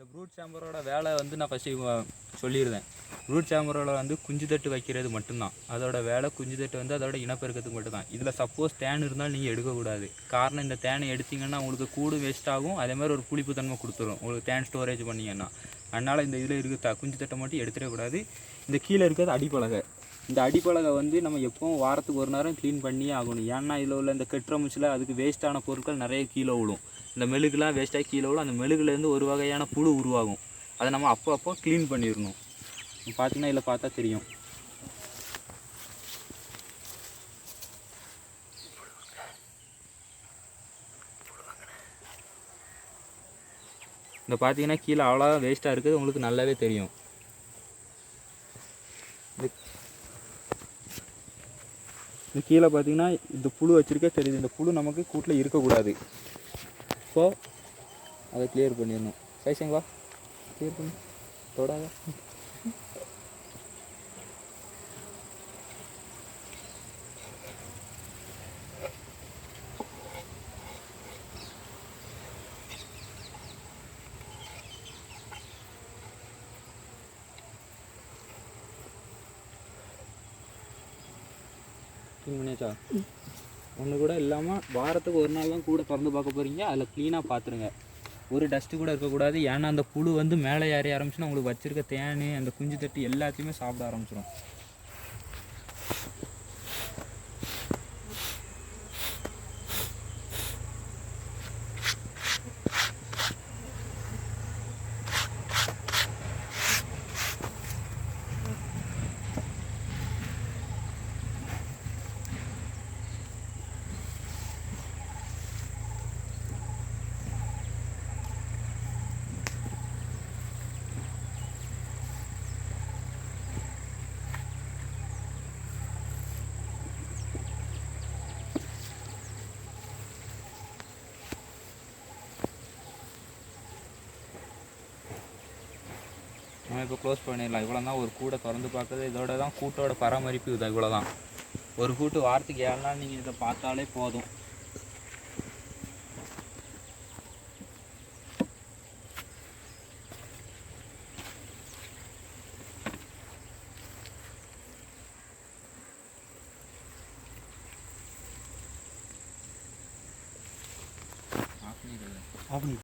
இந்த ப்ரூட் சேம்பரோட வேலை வந்து நான் ஃபஸ்ட்டு சொல்லியிருந்தேன். ப்ரூட் சேம்பரோட வந்து குஞ்சு தட்டு வைக்கிறது மட்டும்தான் அதோட வேலை. குஞ்சு தட்டு வந்து அதோட இனப்பெருக்கத்துக்கு மட்டும்தான். இதில் சப்போஸ் தேன் இருந்தாலும் நீங்கள் எடுக்கக்கூடாது. காரணம் இந்த தேனை எடுத்திங்கன்னா உங்களுக்கு கூடு வேஸ்ட் ஆகும், அதேமாதிரி ஒரு புளிப்பு தன்மை கொடுத்துரும் உங்களுக்கு தேன் ஸ்டோரேஜ் பண்ணிங்கன்னா. அதனால் இந்த இதில் இருக்க குஞ்சு தட்டை மட்டும் எடுத்துடக்கூடாது. இந்த கீழே இருக்கிறது அடிப்பலகை. இந்த அடிப்பலகை வந்து நம்ம எப்பவும் வாரத்துக்கு ஒரு நேரம் க்ளீன் பண்ணியே ஆகணும். ஏன்னா இதில் உள்ள இந்த கெட்ரமிச்சில் அதுக்கு வேஸ்ட்டான பொருட்கள் நிறைய கீழே விழும். இந்த மெழுகுலாம் வேஸ்ட்டாகி கீழே விழும். அந்த மெழுகுலேருந்து ஒரு வகையான புழு உருவாகும். அதை நம்ம அப்போ க்ளீன் பண்ணிடணும். பார்த்தீங்கன்னா இதில் பார்த்தா தெரியும். இந்த பார்த்தீங்கன்னா கீழே அவ்வளோ வேஸ்ட்டாக இருக்குது, உங்களுக்கு நல்லாவே தெரியும். இந்த கீழே பார்த்தீங்கன்னா இந்த புழு வச்சுருக்கே தெரியுது. இந்த புழு நமக்கு கூட்டில் இருக்கக்கூடாது. ஸோ அதை கிளியர் பண்ணிடணும். சைஸங்களா கிளியர் பண்ணி தொடாத. பண்ணியாச்சா? ஒன்று கூட இல்லாமல் வாரத்துக்கு ஒரு நாள் தான் கூட திறந்து பார்க்க போகிறீங்க. அதில் க்ளீனாக பார்த்துருங்க. ஒரு டஸ்ட்டு கூட இருக்கக்கூடாது. ஏன்னா அந்த புழு வந்து மேலே ஏறி ஆரம்பிச்சுன்னா உங்களுக்கு வச்சுருக்க தேன் அந்த குஞ்சு தட்டு எல்லாத்தையுமே சாப்பிட ஆரம்பிச்சிடும். நம்ம இப்போ க்ளோஸ் பண்ணிடலாம். இவ்வளோ தான் ஒரு கூடை திறந்து பார்க்குறது. இதோட தான் கூட்டோட பராமரிப்பு இது. இவ்வளோ தான். ஒரு கூட்டு வாரத்துக்கு 7 நாள் நீங்கள் இதை பார்த்தாலே போதும். ஆஃப் பண்ணி